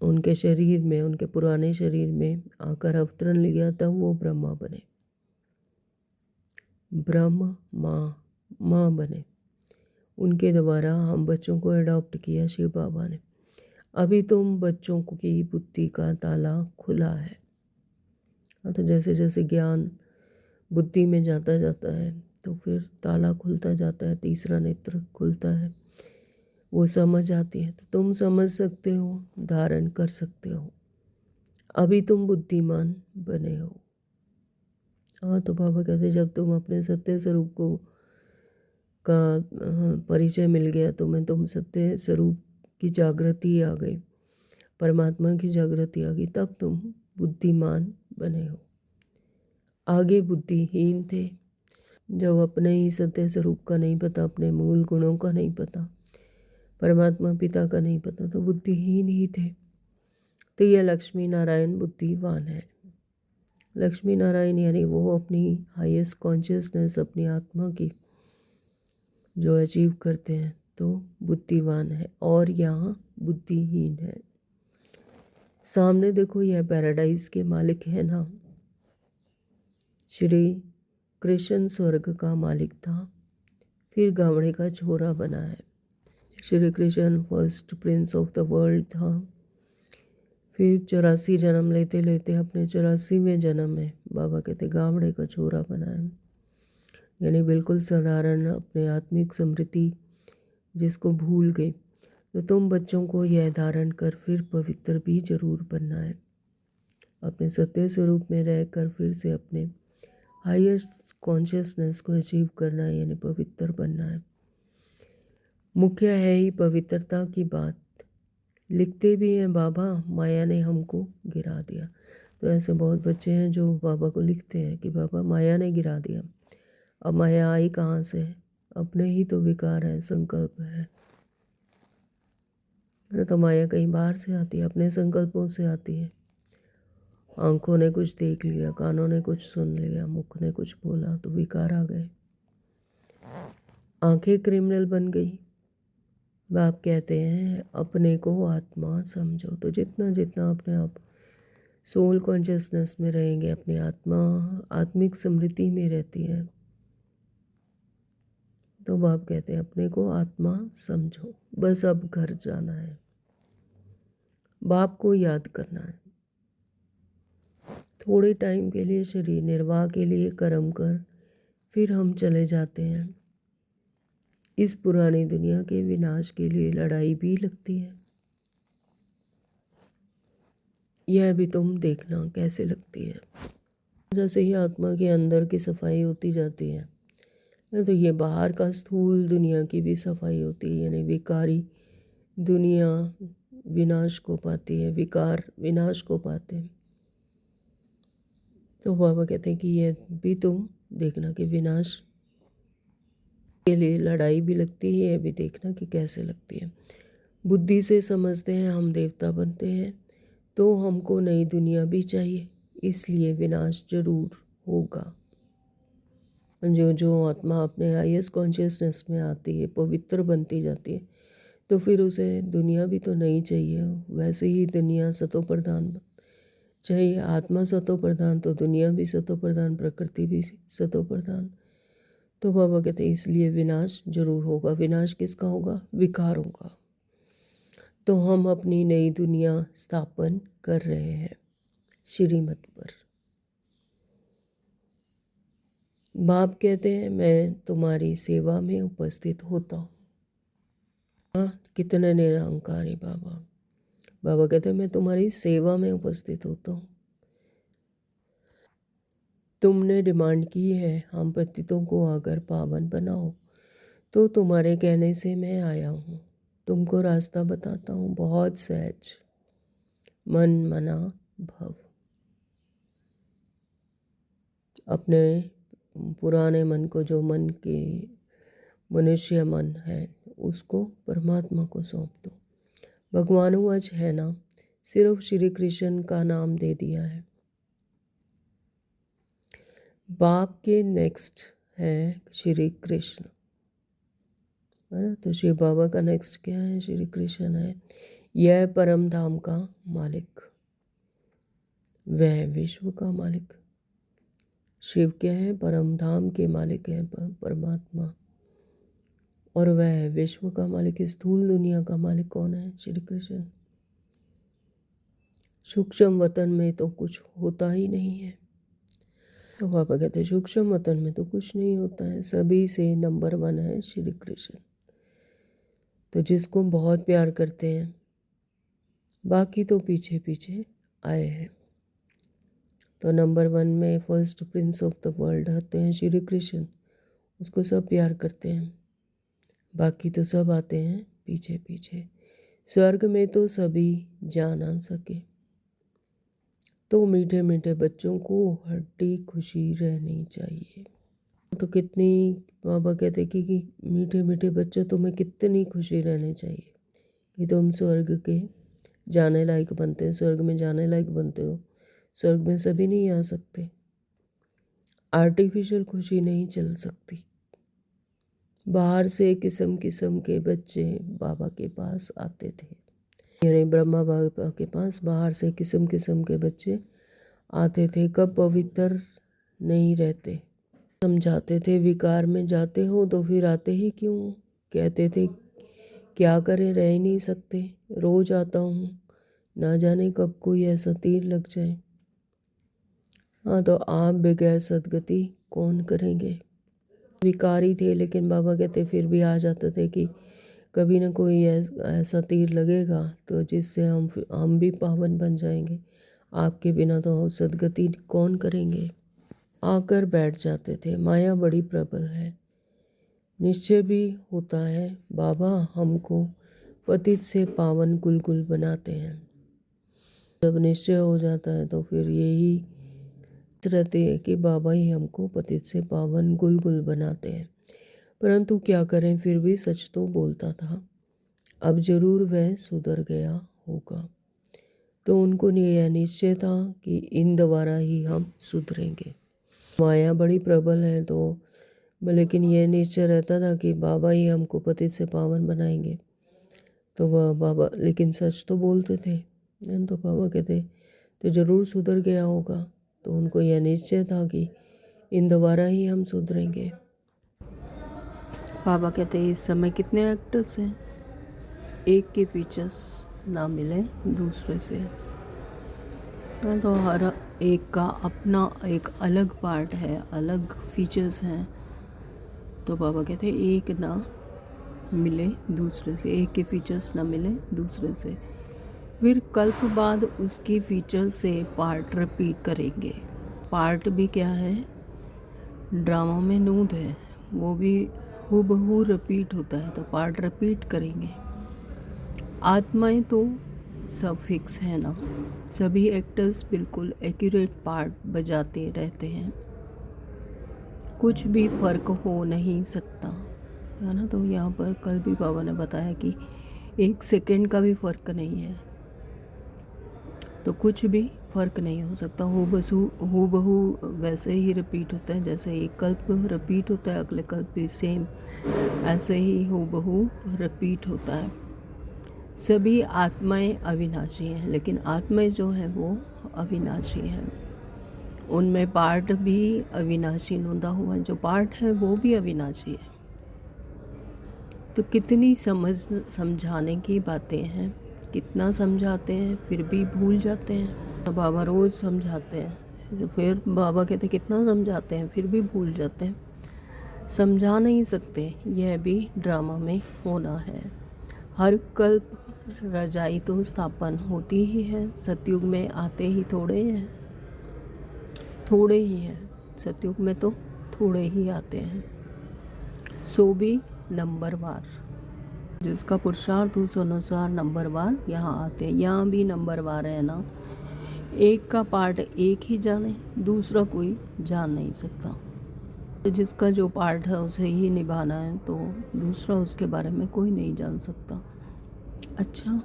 उनके शरीर में, उनके पुराने शरीर में आकर अवतरण लिया तब वो ब्रह्मा बने, ब्रह्म माँ बने। उनके द्वारा हम बच्चों को अडॉप्ट किया शिव बाबा ने। अभी तुम बच्चों की बुद्धि का ताला खुला है। तो जैसे जैसे ज्ञान बुद्धि में जाता जाता है तो फिर ताला खुलता जाता है, तीसरा नेत्र खुलता है, वो समझ आती है। तो तुम समझ सकते हो, धारण कर सकते हो, अभी तुम बुद्धिमान बने हो। हाँ, तो बाबा कहते जब तुम अपने सत्य स्वरूप को परिचय मिल गया, तो मैं तुम सत्य स्वरूप की जागृति आ गई, परमात्मा की जागृति आ गई, तब तुम बुद्धिमान बने हो। आगे बुद्धिहीन थे, जब अपने ही सत्य स्वरूप का नहीं पता, अपने मूल गुणों का नहीं पता, परमात्मा पिता का नहीं पता, तो बुद्धिहीन ही थे। तो यह लक्ष्मी नारायण बुद्धिवान है। लक्ष्मी नारायण यानी वो अपनी हाईएस्ट कॉन्शियसनेस, अपनी आत्मा की जो अचीव करते हैं तो बुद्धिवान है, और यहाँ बुद्धिहीन है। सामने देखो यह पैराडाइज के मालिक है ना। श्री कृष्ण स्वर्ग का मालिक था, फिर गावड़े का छोरा बना है। Shri Krishna first Prince of the world था, फिर 84 जन्म लेते लेते अपने 84वें जन्म में बाबा कहते गावड़े का छोरा बना है, यानी बिल्कुल साधारण अपने आत्मिक समृद्धि जिसको भूल गए। तो तुम बच्चों को यह धारण कर फिर पवित्र भी जरूर बनना है, अपने सत्य स्वरूप में रहकर फिर से अपने हाईएस्ट कॉन्शियसनेस को अचीव करना है, यानी पवित्र बनना है। मुख्य है ही पवित्रता की बात। लिखते भी हैं बाबा माया ने हमको गिरा दिया। तो ऐसे बहुत बच्चे हैं जो बाबा को लिखते हैं कि बाबा माया ने गिरा दिया। अब माया आई कहाँ से? अपने ही तो विकार है, संकल्प है। तो माया कहीं बाहर से आती है, अपने संकल्पों से आती है। आंखों ने कुछ देख लिया, कानों ने कुछ सुन लिया, मुख ने कुछ बोला, तो विकार आ गए। आंखें क्रिमिनल बन गई, बाप कहते हैं अपने को आत्मा समझो। तो जितना जितना अपने आप सोल कॉन्शियसनेस में रहेंगे, अपनी आत्मा आत्मिक स्मृति में रहती है, तो बाप कहते हैं अपने को आत्मा समझो। बस अब घर जाना है, बाप को याद करना है। थोड़े टाइम के लिए शरीर निर्वाह के लिए कर्म कर, फिर हम चले जाते हैं। इस पुरानी दुनिया के विनाश के लिए लड़ाई भी लगती है, यह भी तुम देखना कैसे लगती है। जैसे ही आत्मा के अंदर की सफाई होती जाती है, तो ये बाहर का स्थूल दुनिया की भी सफाई होती है, यानी विकारी दुनिया विनाश को पाती है, विकार विनाश को पाते हैं। तो बाबा कहते हैं कि यह भी तुम देखना कि विनाश के लिए लड़ाई भी लगती है, यह भी देखना कि कैसे लगती है। बुद्धि से समझते हैं हम देवता बनते हैं, तो हमको नई दुनिया भी चाहिए, इसलिए विनाश जरूर होगा। जो जो आत्मा अपने हाईएस्ट कॉन्शियसनेस में आती है, पवित्र बनती जाती है, तो फिर उसे दुनिया भी तो नहीं चाहिए। वैसे ही दुनिया सतो प्रधान चाहिए, आत्मा सतो प्रधान तो दुनिया भी सतो प्रधान, प्रकृति भी सतो प्रधान। तो बाबा कहते हैं इसलिए विनाश जरूर होगा। विनाश किसका होगा? विकारों का। तो हम अपनी नई दुनिया स्थापन कर रहे हैं श्रीमत पर। बाप कहते हैं मैं तुम्हारी सेवा में उपस्थित होता हूँ। कितने निरहंकार है बाबा। बाबा कहते हैं मैं तुम्हारी सेवा में उपस्थित होता हूँ। तुमने डिमांड की है हम पतितों को आकर पावन बनाओ, तो तुम्हारे कहने से मैं आया हूँ। तुमको रास्ता बताता हूँ बहुत सहज। मन मना भव। अपने पुराने मन को, जो मन के मनुष्य मन है, उसको परमात्मा को सौंप दो। भगवान वच है ना, सिर्फ श्री कृष्ण का नाम दे दिया है। बाप के नेक्स्ट है श्री कृष्ण, है ना। तो शिव बाबा का नेक्स्ट क्या है? श्री कृष्ण है। यह परम धाम का मालिक, वह विश्व का मालिक। शिव क्या है? परम धाम के मालिक है परमात्मा, और वह है विश्व का मालिक। स्थूल दुनिया का मालिक कौन है? श्री कृष्ण। सूक्ष्म वतन में तो कुछ होता ही नहीं है। तो पापा कहते हैं सूक्ष्म वतन में तो कुछ नहीं होता है, सभी से नंबर 1 है श्री कृष्ण। तो जिसको बहुत प्यार करते हैं, बाकी तो पीछे पीछे आए हैं। तो नंबर 1 में first Prince of the world आते हैं श्री कृष्ण, उसको सब प्यार करते हैं, बाकी तो सब आते हैं पीछे पीछे। स्वर्ग में तो सभी जा ना सके, तो मीठे मीठे बच्चों को हड्डी खुशी रहनी चाहिए। तो कितनी बाबा कहते कि मीठे मीठे बच्चों तुम्हें कितनी खुशी रहनी चाहिए कि तुम स्वर्ग के जाने लायक बनते हो, स्वर्ग में जाने लायक बनते हो। स्वर्ग में सभी नहीं आ सकते, आर्टिफिशियल खुशी नहीं चल सकती। बाहर से किस्म किस्म के बच्चे बाबा के पास आते थे, यानी ब्रह्मा बाबा के पास बाहर से किस्म किस्म के बच्चे आते थे। कब पवित्र नहीं रहते, समझाते थे विकार में जाते हो तो फिर आते ही क्यों। कहते थे क्या करें, रह ही नहीं सकते, रोज आता हूँ, ना जाने कब कोई ऐसा तीर लग जाए। हाँ, तो आप बगैर सदगति कौन करेंगे। विकारी थे, लेकिन बाबा कहते फिर भी आ जाते थे कि कभी ना कोई ऐसा तीर लगेगा तो जिससे हम भी पावन बन जाएंगे। आपके बिना तो सदगति कौन करेंगे। आकर बैठ जाते थे। माया बड़ी प्रबल है। निश्चय भी होता है बाबा हमको पतित से पावन गुलगुल बनाते हैं। जब निश्चय हो जाता है तो फिर यही रहते हैं कि बाबा ही हमको पतित से पावन गुलगुल बनाते हैं। परंतु क्या करें, फिर भी सच तो बोलता था। अब जरूर वह सुधर गया होगा। तो उनको यह निश्चय था कि इन द्वारा ही हम सुधरेंगे। माया बड़ी प्रबल है, तो लेकिन यह निश्चय रहता था कि बाबा ही हमको पतित से पावन बनाएंगे। तो वह बाबा लेकिन सच तो बोलते थे। तो बाबा कहते तो ज़रूर सुधर गया होगा। तो उनको यह निश्चय था कि इन दोबारा ही हम सुधरेंगे। बाबा कहते इस समय कितने एक्टर्स हैं, एक के फीचर्स ना मिले दूसरे से। तो हर एक का अपना एक अलग पार्ट है, अलग फीचर्स हैं। तो बाबा कहते एक ना मिले दूसरे से, एक के फीचर्स ना मिले दूसरे से, फिर कल्प बाद उसकी फीचर से पार्ट रिपीट करेंगे। पार्ट भी क्या है, ड्रामा में नूद है, वो भी हूबहू रिपीट होता है, तो पार्ट रिपीट करेंगे। आत्माएं तो सब फिक्स है ना, सभी एक्टर्स बिल्कुल एक्यूरेट पार्ट बजाते रहते हैं, कुछ भी फर्क हो नहीं सकता है ना। तो यहाँ पर कल भी बाबा ने बताया कि 1 सेकंड का भी फर्क नहीं है, तो कुछ भी फर्क नहीं हो सकता। हूबहू वैसे ही रिपीट होता है, जैसे एक कल्प रिपीट होता है अगले कल्प भी सेम ऐसे ही हूबहू रिपीट होता है। सभी आत्माएं अविनाशी हैं, लेकिन आत्माएं जो हैं वो अविनाशी हैं, उनमें पार्ट भी अविनाशी नोंदा हुआ है, जो पार्ट है वो भी अविनाशी है। तो कितनी समझाने की बातें हैं, कितना समझाते हैं फिर भी भूल जाते हैं। तो बाबा रोज़ समझाते हैं, फिर बाबा कहते कितना समझाते हैं फिर भी भूल जाते हैं, समझा नहीं सकते। यह भी ड्रामा में होना है। हर कल्प रजाई तो स्थापन होती ही है, सतयुग में आते ही थोड़े हैं, थोड़े ही हैं, सतयुग में तो थोड़े ही आते हैं, सो भी नंबरवार, जिसका पुरुषार्थ उस अनुसार नंबरवार यहाँ आते हैं। यहाँ भी नंबरवार है ना, एक का पार्ट एक ही जाने, दूसरा कोई जान नहीं सकता। तो जिसका जो पार्ट है उसे ही निभाना है, तो दूसरा उसके बारे में कोई नहीं जान सकता। अच्छा,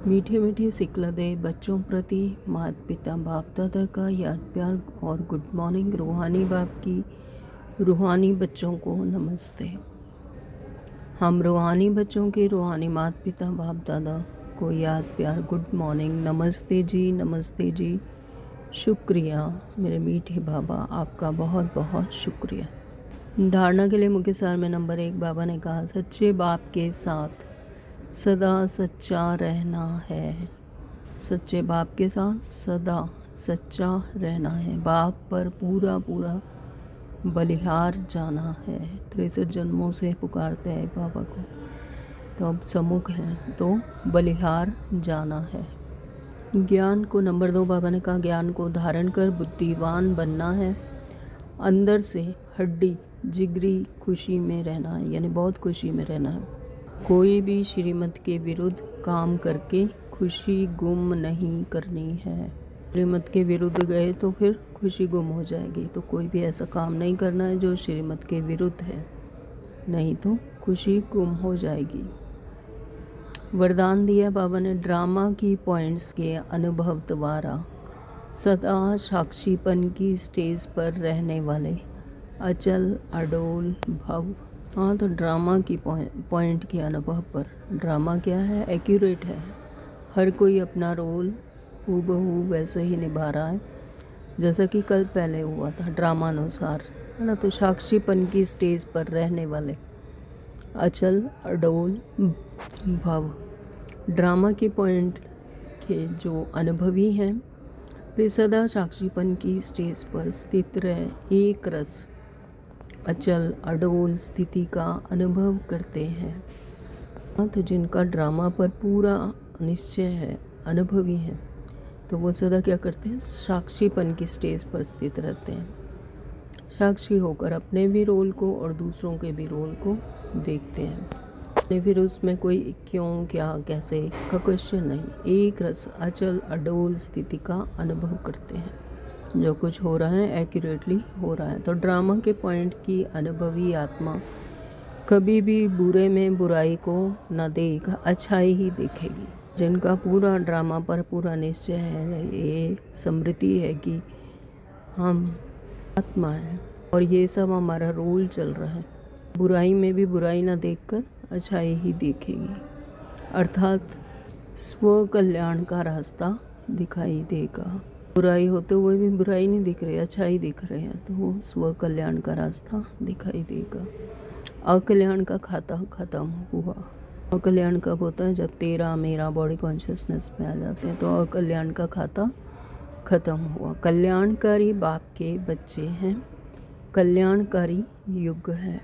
मीठे मीठे सिकलदे बच्चों प्रति माता पिता बाप दादा का याद प्यार और गुड मॉर्निंग। रूहानी बाप की रूहानी बच्चों को नमस्ते। हम रूहानी बच्चों के रूहानी माता पिता बाप दादा को याद प्यार गुड मॉर्निंग, नमस्ते जी, नमस्ते जी, शुक्रिया मेरे मीठे बाबा, आपका बहुत बहुत शुक्रिया। धारणा के लिए मुख्य सार में नंबर 1 बाबा ने कहा सच्चे बाप के साथ सदा सच्चा रहना है। सच्चे बाप के साथ सदा सच्चा रहना है। बाप पर पूरा पूरा बलिहार जाना है। 63 जन्मों से पुकारते हैं बाबा को, तो अब सम्मुख है तो बलिहार जाना है। ज्ञान को नंबर 2 बाबा ने कहा ज्ञान को धारण कर बुद्धिवान बनना है। अंदर से हड्डी जिगरी खुशी में रहना है, यानी बहुत खुशी में रहना है। कोई भी श्रीमत के विरुद्ध काम करके खुशी गुम नहीं करनी है। श्रीमत के विरुद्ध गए तो फिर खुशी गुम हो जाएगी, तो कोई भी ऐसा काम नहीं करना है जो श्रीमत के विरुद्ध है, नहीं तो खुशी गुम हो जाएगी। वरदान दिया बाबा ने ड्रामा की पॉइंट्स के अनुभव द्वारा सदा साक्षीपन की स्टेज पर रहने वाले अचल अडोल भव। हाँ, तो ड्रामा की पॉइंट के अनुभव पर, ड्रामा क्या है, एक्यूरेट है, हर कोई अपना रोल हूबहू वैसे ही निभा रहा है जैसा कि कल पहले हुआ था ड्रामा अनुसार, है ना। तो साक्षीपन की स्टेज पर रहने वाले अचल अडोल भव, ड्रामा के पॉइंट के जो अनुभवी हैं वे सदा साक्षीपन की स्टेज पर स्थित रहे, एक रस अचल अडोल स्थिति का अनुभव करते हैं। तो जिनका ड्रामा पर पूरा निश्चय है, अनुभवी हैं, तो वो सदा क्या करते हैं, साक्षीपन की स्टेज पर स्थित रहते हैं। साक्षी होकर अपने भी रोल को और दूसरों के भी रोल को देखते हैं। फिर उसमें कोई क्यों क्या कैसे का क्वेश्चन नहीं, एक रस अचल अडोल स्थिति का अनुभव करते हैं। जो कुछ हो रहा है एक्यूरेटली हो रहा है। तो ड्रामा के पॉइंट की अनुभवी आत्मा कभी भी बुरे में बुराई को न देख अच्छाई ही देखेगी। जिनका पूरा ड्रामा पर पूरा निश्चय है, ये स्मृति है कि हम आत्मा है और ये सब हमारा रोल चल रहा है, बुराई में भी बुराई ना देखकर अच्छाई ही देखेगी। अर्थात स्व कल्याण का रास्ता दिखाई देगा। बुराई होते हुए भी बुराई नहीं दिख रही, अच्छाई दिख रही है, तो वो स्व कल्याण का रास्ता दिखाई देगा। अकल्याण का खाता खत्म हुआ। अकल्याण कब होता है? जब तेरा मेरा बॉडी कॉन्शियसनेस में आ जाते हैं, तो अकल्याण का खाता खत्म हुआ। कल्याणकारी बाप के बच्चे हैं, कल्याणकारी युग है।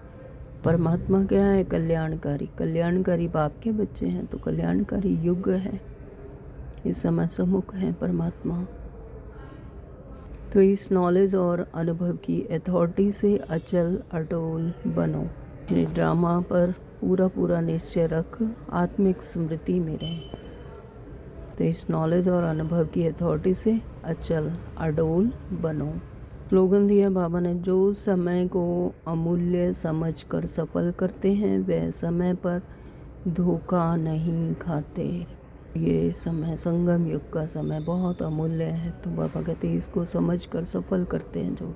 परमात्मा क्या है? कल्याणकारी। कल्याणकारी बाप के बच्चे हैं तो कल्याणकारी युग है। इस समय सम्मुख है परमात्मा। तो इस नॉलेज और अनुभव की अथॉरिटी से अचल अटोल बनो। ड्रामा पर पूरा निश्चय रख आत्मिक स्मृति में रहे। तो इस नॉलेज और अनुभव की अथॉरिटी से अचल अडोल बनो। स्लोगन दिया बाबा ने, जो समय को अमूल्य समझकर सफल करते हैं वह समय पर धोखा नहीं खाते। ये समय संगम युग का समय बहुत अमूल्य है, तो बाबा कहते हैं इसको समझकर सफल करते हैं जो,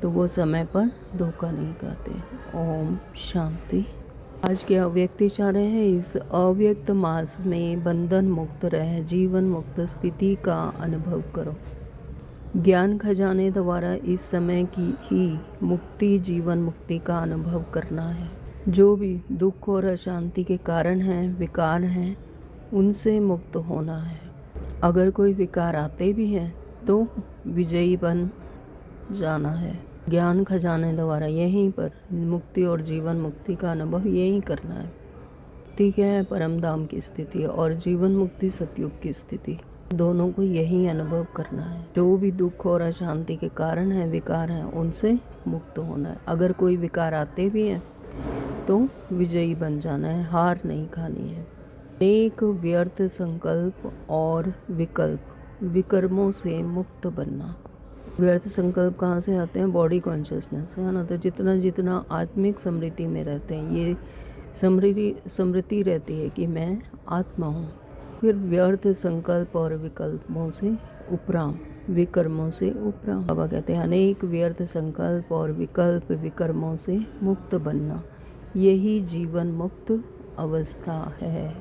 तो वो समय पर धोखा नहीं खाते। ओम शांति। आज के अव्यक्त चाह रहे हैं, इस अव्यक्त मास में बंधन मुक्त रह जीवन मुक्त स्थिति का अनुभव करो। ज्ञान खजाने द्वारा इस समय की ही मुक्ति जीवन मुक्ति का अनुभव करना है। जो भी दुख और अशांति के कारण हैं, विकार हैं, उनसे मुक्त होना है। अगर कोई विकार आते भी हैं तो विजयी बन जाना है। ज्ञान खजाने द्वारा यहीं पर मुक्ति और जीवन मुक्ति का अनुभव यहीं करना है। ठीक है, परम धाम की स्थिति और जीवन मुक्ति सतयुग की स्थिति, दोनों को यही अनुभव करना है। जो भी दुख और अशांति के कारण है, विकार हैं, उनसे मुक्त होना है। अगर कोई विकार आते भी हैं तो विजयी बन जाना है, हार नहीं खानी है। अनेक व्यर्थ संकल्प और विकल्प विकर्मों से मुक्त बनना। व्यर्थ संकल्प कहाँ से आते हैं? बॉडी कॉन्शियसनेस है ना। तो जितना जितना आत्मिक स्मृति में रहते हैं, ये स्मृति रहती है कि मैं आत्मा हूँ। फिर व्यर्थ संकल्प और विकल्पों से उपराम, विकर्मों से उपराम। बाबा कहते हैं अनेक व्यर्थ संकल्प और विकल्प विकर्मों से मुक्त बनना, यही जीवन मुक्त अवस्था है।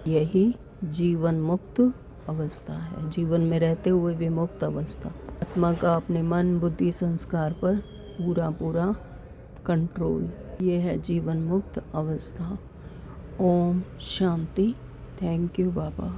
यही जीवन मुक्त अवस्था है, जीवन में रहते हुए भी मुक्त अवस्था। आत्मा का अपने मन बुद्धि संस्कार पर पूरा कंट्रोल, ये है जीवन मुक्त अवस्था। ओम शांति। Thank you Baba.